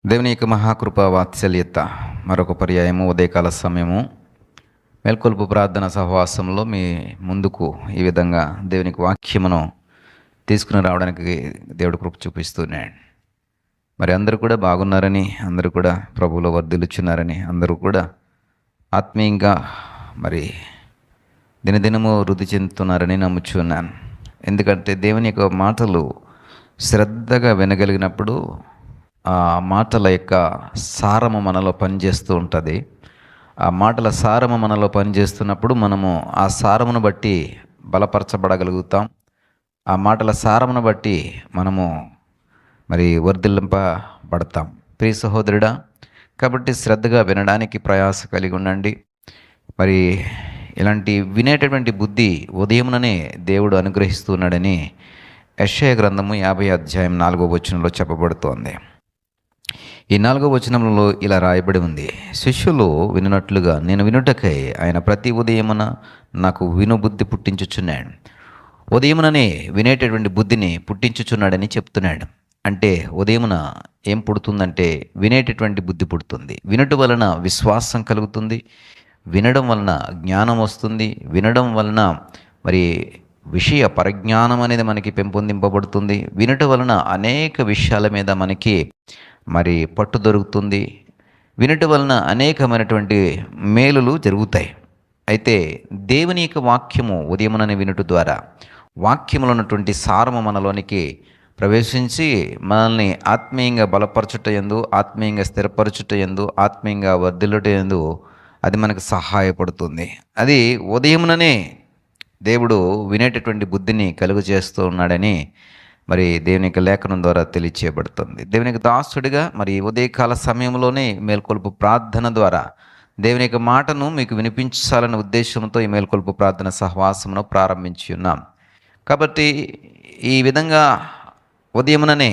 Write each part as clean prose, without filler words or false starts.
దేవుని యొక్క మహాకృప వాత్సల్యత మరొక పర్యాయము ఉదయకాల సమయము మేల్కొల్పు ప్రార్థన సహవాసంలో మీ ముందుకు ఈ విధంగా దేవునికి వాక్యమును తీసుకుని రావడానికి దేవుడు కృప చూపిస్తున్నాడు. మరి అందరూ కూడా బాగున్నారని, అందరూ కూడా ప్రభువులో వర్ధిల్లుచున్నారని, అందరూ కూడా ఆత్మీయంగా మరి దినదినము వృద్ధి చెందుతున్నారని నమ్ముచున్నాను. ఎందుకంటే దేవుని యొక్క మాటలు శ్రద్ధగా వినగలిగినప్పుడు ఆ మాటల యొక్క సారము మనలో పనిచేస్తూ ఉంటుంది. ఆ మాటల సారము మనలో పనిచేస్తున్నప్పుడు మనము ఆ సారమును బట్టి బలపరచబడగలుగుతాం. ఆ మాటల సారమును బట్టి మనము మరి వర్ధిల్లింపబడతాం. ప్రియ సహోదరుడా, కాబట్టి శ్రద్ధగా వినడానికి ప్రయాస కలిగి ఉండండి. మరి ఇలాంటి వినేటటువంటి బుద్ధి ఉదయముననే దేవుడు అనుగ్రహిస్తున్నాడని యెషయా గ్రంథము 50 అధ్యాయం 4వ వచనంలో చెప్పబడుతోంది. ఈ 4వ వచనంలో ఇలా రాయబడి ఉంది, శిష్యులు వినున్నట్లుగా నేను వినుటకై ఆయన ప్రతి ఉదయమున నాకు వినుబుద్ధి పుట్టించుచున్నాడు. ఉదయముననే వినేటటువంటి బుద్ధిని పుట్టించుచున్నాడని చెప్తున్నాడు. అంటే ఉదయమున ఏం పుడుతుందంటే వినేటటువంటి బుద్ధి పుడుతుంది. వినటం వలన విశ్వాసం కలుగుతుంది, వినడం వలన జ్ఞానం వస్తుంది, వినడం వలన మరి విషయ పరిజ్ఞానం అనేది మనకి పెంపొందింపబడుతుంది. వినటం వలన అనేక విషయాల మీద మనకి మరి పట్టు దొరుకుతుంది. వినటం వలన అనేకమైనటువంటి మేలులు జరుగుతాయి. అయితే దేవుని యొక్క వాక్యము ఉదయమునని వినుట ద్వారా వాక్యములో ఉన్నటువంటి సారము మనలోనికి ప్రవేశించి మనల్ని ఆత్మీయంగా బలపరచుటయందు, ఆత్మీయంగా స్థిరపరచుటయందు, ఆత్మీయంగా వర్ధిల్లుటయందు అది మనకు సహాయపడుతుంది. అది ఉదయముననే దేవుడు వినేటటువంటి బుద్ధిని కలుగు చేస్తూ ఉన్నాడని మరి దేవుని యొక్క లేఖనం ద్వారా తెలియచేయబడుతుంది. దేవుని యొక్క దాసుడిగా మరి ఉదయకాల సమయంలోనే మేల్కొల్పు ప్రార్థన ద్వారా దేవుని యొక్క మాటను మీకు వినిపించాలనే ఉద్దేశంతో ఈ మేల్కొల్పు ప్రార్థన సహవాసమును ప్రారంభించి ఉన్నాం. కాబట్టి ఈ విధంగా ఉదయముననే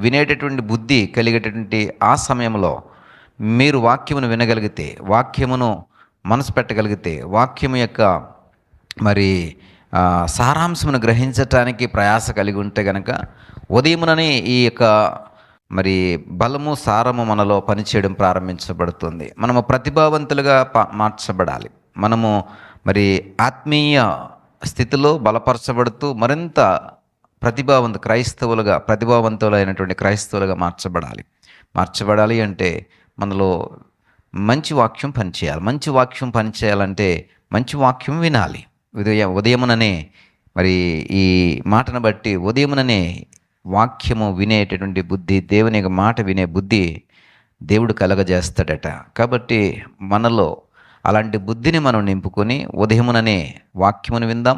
వినేటటువంటి బుద్ధి కలిగేటటువంటి ఆ సమయంలో మీరు వాక్యమును వినగలిగితే, వాక్యమును మనసు పెట్టగలిగితే, వాక్యము యొక్క మరి సారాంశమును గ్రహించటానికి ప్రయాస కలిగి ఉంటే కనుక ఉదయముననే ఈ యొక్క మరి బలము సారము మనలో పనిచేయడం ప్రారంభించబడుతుంది. మనము ప్రతిభావంతులుగా మార్చబడాలి. మనము మరి ఆత్మీయ స్థితిలో బలపరచబడుతూ మరింత ప్రతిభావంతులైనటువంటి క్రైస్తవులుగా మార్చబడాలి అంటే మనలో మంచి వాక్యం పనిచేయాలి. మంచి వాక్యం పనిచేయాలంటే మంచి వాక్యం వినాలి. ఉదయముననే మరి ఈ మాటను బట్టి ఉదయముననే వాక్యము వినేటటువంటి బుద్ధి, దేవుని యొక్క మాట వినే బుద్ధి దేవుడు కలగజేస్తాడట. కాబట్టి మనలో అలాంటి బుద్ధిని మనం నింపుకొని ఉదయముననే వాక్యమును విందాం,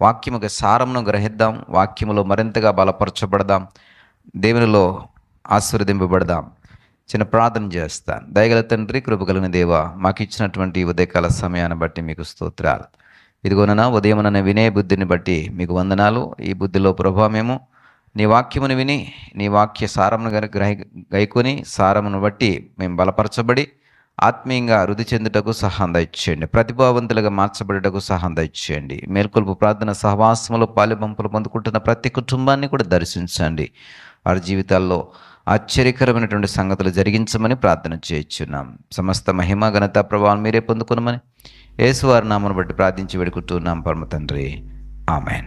వాక్యముకి సారమును గ్రహిద్దాం, వాక్యములో మరింతగా బలపరచబడదాం, దేవునిలో ఆశీర్వదింపబడదాం. చిన్న ప్రార్థన చేస్తాను. దయగల తండ్రి, కృపగలిగిన దేవ, మాకు ఇచ్చినటువంటి ఉదయకాల సమయాన్ని బట్టి మీకు స్తోత్రాలు. ఇదిగోనన్నా ఉదయమున వినే బుద్ధిని బట్టి మీకు వందనాలు. ఈ బుద్ధిలో ప్రభావ మేము నీ వాక్యమును విని నీ వాక్య సారమును గైకొని సారమును బట్టి మేము బలపరచబడి ఆత్మీయంగా వృద్ధి చెందుటకు సహాయం దయచేయండి. ప్రతిభావంతులుగా మార్చబడటకు సహాయం దయచేయండి. మేల్కొల్పు ప్రార్థన సహవాసములో పాలుపంపులు పొందుకుంటున్న ప్రతి కుటుంబాన్ని కూడా దర్శించండి. వారి జీవితాల్లో ఆశ్చర్యకరమైనటువంటి సంగతులు జరిగించమని ప్రార్థన చేయించున్నాం. సమస్త మహిమ ఘనత ప్రభావం మీరే పొందుకునమని యేసువారి నామమును బట్టి ప్రార్థించి వేడుకుంటున్నాం పరమ తండ్రి. ఆమెన్.